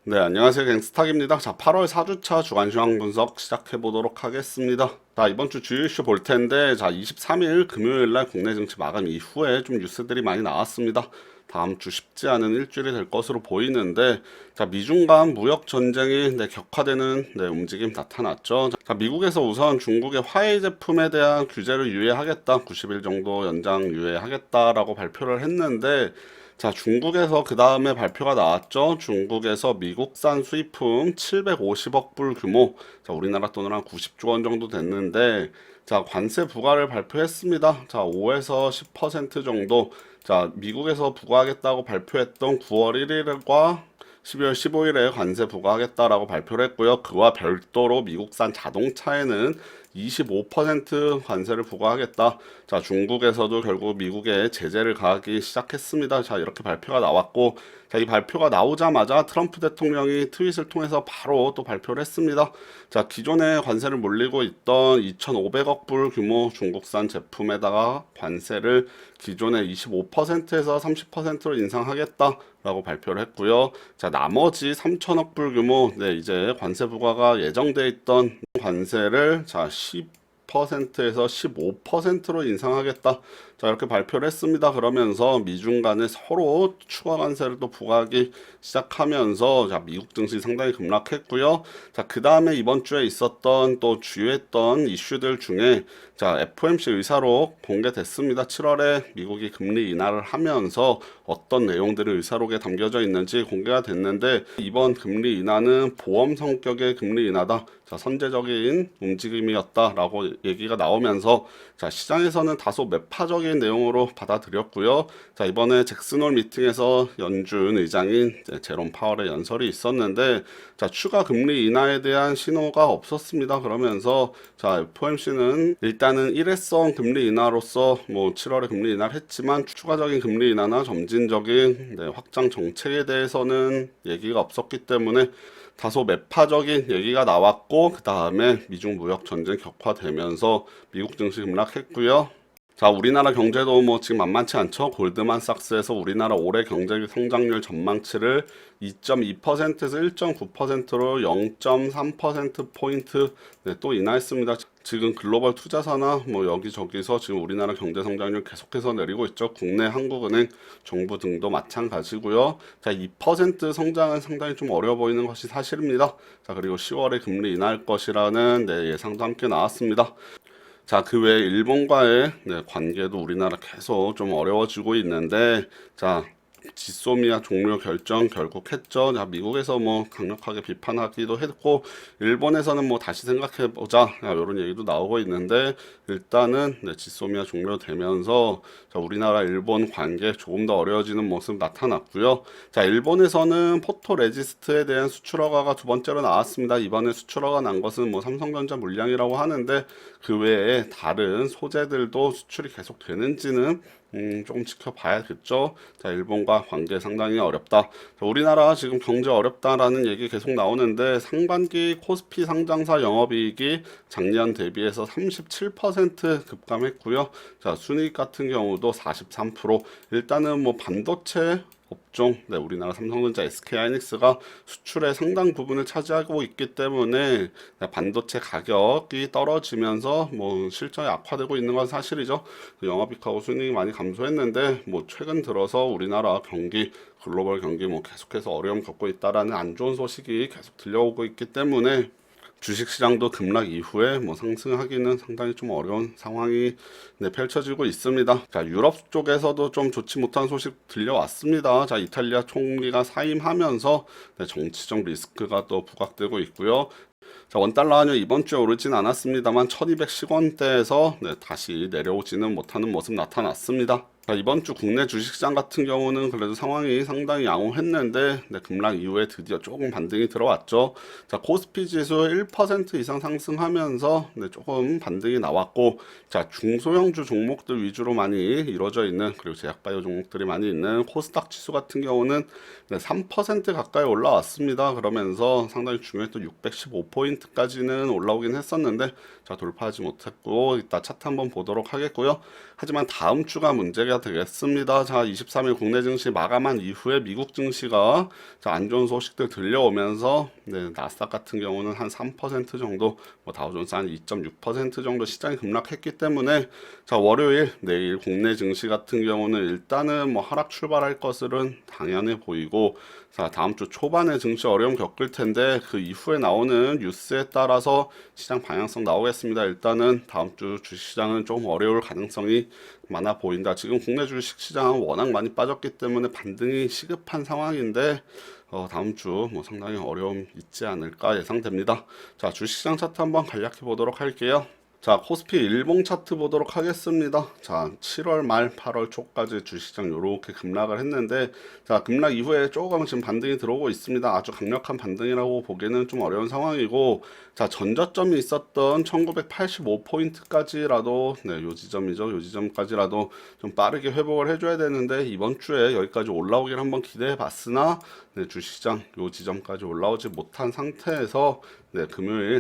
네, 안녕하세요. 갱스탁입니다. 자, 8월 4주차 주간 시황 분석 시작해 보도록 하겠습니다. 자, 이번 주 주요 이슈 볼 텐데, 자, 23일 금요일 날 국내 증시 마감 이후에 좀 뉴스들이 많이 나왔습니다. 다음 주 쉽지 않은 일주일이 될 것으로 보이는데, 자, 미중 간 무역 전쟁이 격화되는 움직임 나타났죠. 자, 미국에서 우선 중국의 화웨이 제품에 대한 규제를 유예하겠다, 90일 정도 연장 유예하겠다라고 발표를 했는데, 자, 중국에서 그 다음에 발표가 나왔죠. 중국에서 미국산 수입품 750억 불 규모, 자, 우리나라 돈으로 한 90조 원 정도 됐는데, 자, 관세 부과를 발표했습니다. 자, 5에서 10% 정도, 자, 미국에서 부과하겠다고 발표했던 9월 1일과 12월 15일에 관세 부과하겠다라고 발표를 했고요. 그와 별도로 미국산 자동차에는 25% 관세를 부과하겠다. 자, 중국에서도 결국 미국에 제재를 가하기 시작했습니다. 자, 이렇게 발표가 나왔고, 자, 이 발표가 나오자마자 트럼프 대통령이 트윗을 통해서 바로 또 발표를 했습니다. 자, 기존에 관세를 물리고 있던 2,500억 불 규모 중국산 제품에다가 관세를 기존의 25%에서 30%로 인상하겠다라고 발표를 했고요. 자, 나머지 3천억 불 규모, 이제 관세 부과가 예정돼 있던 관세를 자, 10%에서 15%로 인상하겠다. 자, 이렇게 발표를 했습니다. 그러면서 미중 간에 서로 추가 관세를 또 부과하기 시작하면서 자, 미국 증시 상당히 급락했고요. 자, 그 다음에 이번 주에 있었던 또 주요했던 이슈들 중에 자, FOMC 의사록 공개됐습니다. 7월에 미국이 금리 인하를 하면서 어떤 내용들이 의사록에 담겨져 있는지 공개가 됐는데 이번 금리 인하는 보험 성격의 금리 인하다. 자, 선제적인 움직임이었다라고 얘기가 나오면서 자, 시장에서는 다소 매파적인 내용으로 받아들였고요. 자, 이번에 잭슨홀 미팅에서 연준 의장인 제롬 파월의 연설이 있었는데 자, 추가 금리 인하에 대한 신호가 없었습니다. 그러면서 자, FOMC는 일단은 일회성 금리 인하로서 뭐 7월에 금리 인하를 했지만 추가적인 금리 인하나 점진적인 확장 정책에 대해서는 얘기가 없었기 때문에 다소 매파적인 얘기가 나왔고 그 다음에 미중 무역 전쟁 격화되면서 미국 증시 급락했고요. 자, 우리나라 경제도 뭐 지금 만만치 않죠. 골드만삭스에서 우리나라 올해 경제 성장률 전망치를 2.2%에서 1.9%로 0.3%포인트 또 인하했습니다. 지금 글로벌 투자사나 뭐 여기저기서 지금 우리나라 경제 성장률 계속해서 내리고 있죠. 국내 한국은행, 정부 등도 마찬가지고요. 자, 2% 성장은 상당히 좀 어려워 보이는 것이 사실입니다. 자, 그리고 10월에 금리 인하할 것이라는 예상도 함께 나왔습니다. 자, 그 외에 일본과의 관계도 우리나라 계속 좀 어려워지고 있는데, 자, 지소미아 종료 결정 결국 했죠. 자, 미국에서 뭐 강력하게 비판하기도 했고, 일본에서는 뭐 다시 생각해보자, 이런 얘기도 나오고 있는데, 일단은 지소미아 종료되면서, 자, 우리나라 일본 관계 조금 더 어려워지는 모습 나타났고요. 자, 일본에서는 포토레지스트에 대한 수출 허가가 두 번째로 나왔습니다. 이번에 수출 허가 난 것은 뭐 삼성전자 물량이라고 하는데, 그 외에 다른 소재들도 수출이 계속 되는지는 조금 지켜봐야겠죠. 자, 일본과 관계 상당히 어렵다. 자, 우리나라 지금 경제 어렵다라는 얘기 계속 나오는데 상반기 코스피 상장사 영업이익이 작년 대비해서 37% 급감했고요. 자, 순이익 같은 경우도 43%. 일단은 뭐 반도체 업종, 우리나라 삼성전자, SK하이닉스가 수출의 상당 부분을 차지하고 있기 때문에 반도체 가격이 떨어지면서 뭐 실적이 악화되고 있는 건 사실이죠. 영업이익하고 순이익이 많이 감소했는데 뭐 최근 들어서 우리나라 경기, 글로벌 경기 뭐 계속해서 어려움 겪고 있다라는 안 좋은 소식이 계속 들려오고 있기 때문에 주식시장도 급락 이후에 뭐 상승하기는 상당히 좀 어려운 상황이 펼쳐지고 있습니다. 자, 유럽 쪽에서도 좀 좋지 못한 소식 들려왔습니다. 자, 이탈리아 총리가 사임하면서 정치적 리스크가 또 부각되고 있고요. 자, 원달러 환율 이번 주에 오르진 않았습니다만 1210원대에서 다시 내려오지는 못하는 모습 나타났습니다. 자, 이번 주 국내 주식시장 같은 경우는 그래도 상황이 상당히 양호했는데 급락 이후에 드디어 조금 반등이 들어왔죠. 자, 코스피 지수 1% 이상 상승하면서 조금 반등이 나왔고, 자, 중소형주 종목들 위주로 많이 이루어져 있는, 그리고 제약바이오 종목들이 많이 있는 코스닥 지수 같은 경우는 3% 가까이 올라왔습니다. 그러면서 상당히 중요했던 615포인트까지는 올라오긴 했었는데 자, 돌파하지 못했고 이따 차트 한번 보도록 하겠고요. 하지만 다음 주가 문제가 마무리가 되겠습니다. 자, 23일 국내 증시 마감한 이후에 미국 증시가 안 좋은 소식들 들려오면서 네, 나스닥 같은 경우는 한 3% 정도, 뭐 다우존스 한 2.6% 정도 시장이 급락했기 때문에 자, 월요일 내일 국내 증시 같은 경우는 일단은 뭐 하락 출발할 것은 당연해 보이고 자, 다음 주 초반에 증시 어려움 겪을 텐데 그 이후에 나오는 뉴스에 따라서 시장 방향성 나오겠습니다. 일단은 다음 주 주식시장은 좀 어려울 가능성이 많아 보인다. 지금 국내 주식시장은 워낙 많이 빠졌기 때문에 반등이 시급한 상황인데 다음 주 뭐 상당히 어려움 있지 않을까 예상됩니다. 자, 주식시장 차트 한번 간략히 보도록 할게요. 자, 코스피 일봉 차트 보도록 하겠습니다. 자, 7월 말 8월 초까지 주식시장 요렇게 급락을 했는데 자, 급락 이후에 조금 지금 반등이 들어오고 있습니다. 아주 강력한 반등이라고 보기는 좀 어려운 상황이고 자, 전저점이 있었던 1985포인트까지라도 네, 요 지점이죠. 요 지점까지라도 좀 빠르게 회복을 해줘야 되는데 이번 주에 여기까지 올라오길 한번 기대해 봤으나 네, 주식시장 요 지점까지 올라오지 못한 상태에서 네,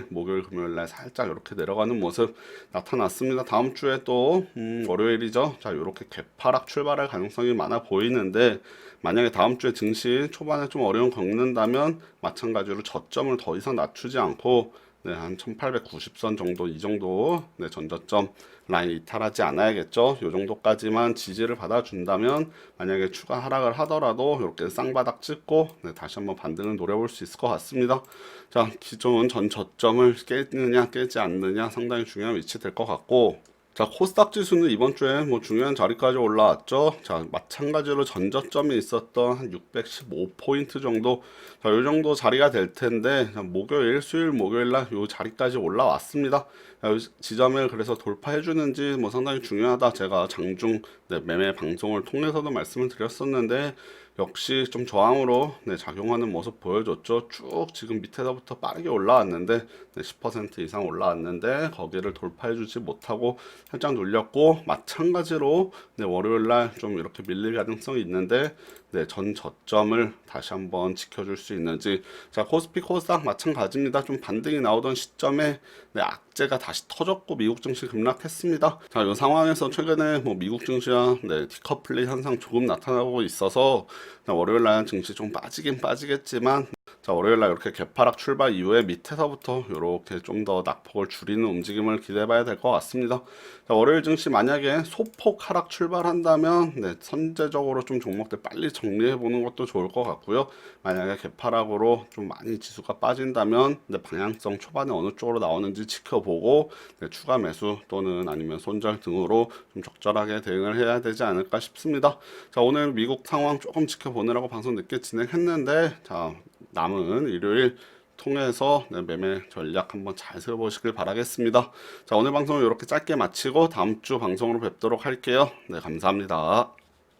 목요일, 금요일 날 살짝 이렇게 내려가는 모습 나타났습니다. 다음 주에 또 월요일이죠. 자, 이렇게 개파락 출발할 가능성이 많아 보이는데 만약에 다음 주에 증시 초반에 좀 어려움 겪는다면 마찬가지로 저점을 더 이상 낮추지 않고 네, 한 1890선 정도 이 정도 네, 전저점 라인 이탈하지 않아야겠죠. 이 정도까지만 지지를 받아준다면 만약에 추가 하락을 하더라도 이렇게 쌍바닥 찍고 네, 다시 한번 반등을 노려볼 수 있을 것 같습니다. 자, 기존 전 저점을 깨느냐 깨지 않느냐 상당히 중요한 위치 될 것 같고 자, 코스닥 지수는 이번 주에 뭐 중요한 자리까지 올라왔죠. 자, 마찬가지로 전저점이 있었던 한 615포인트 정도, 자, 요 정도 자리가 될 텐데, 자, 목요일, 수요일, 목요일 날 요 자리까지 올라왔습니다. 자, 요 지점을 그래서 돌파해 주는지 뭐 상당히 중요하다. 제가 장중 네, 매매 방송을 통해서도 말씀을 드렸었는데, 역시 좀 저항으로 네, 작용하는 모습 보여줬죠. 쭉 지금 밑에서부터 빠르게 올라왔는데 네, 10% 이상 올라왔는데 거기를 돌파해주지 못하고 살짝 눌렸고 마찬가지로 네, 월요일날 좀 이렇게 밀릴 가능성이 있는데 네, 전 저점을 다시 한번 지켜줄 수 있는지 자 코스피 코스닥 마찬가지입니다. 좀 반등이 나오던 시점에 네, 악재가 다시 터졌고 미국 증시 급락했습니다. 자, 이 상황에서 최근에 뭐 미국 증시와 네, 디커플링 현상 조금 나타나고 있어서 월요일 날 증시 좀 빠지긴 빠지겠지만 자, 월요일 날 이렇게 개파락 출발 이후에 밑에서부터 이렇게 좀 더 낙폭을 줄이는 움직임을 기대해봐야 될 것 같습니다. 자, 월요일 증시 만약에 소폭 하락 출발한다면 네, 선제적으로 좀 종목들 빨리 정리해 보는 것도 좋을 것 같고요. 만약에 개파락으로 좀 많이 지수가 빠진다면 네, 방향성 초반에 어느 쪽으로 나오는지 지켜보고 네, 추가 매수 또는 아니면 손절 등으로 좀 적절하게 대응을 해야 되지 않을까 싶습니다. 자, 오늘 미국 상황 조금 지켜보느라고 방송 늦게 진행했는데 자, 남은 일요일 통해서 네, 매매 전략 한번 잘 세워보시길 바라겠습니다. 자, 오늘 방송을 이렇게 짧게 마치고 다음 주 방송으로 뵙도록 할게요. 네, 감사합니다.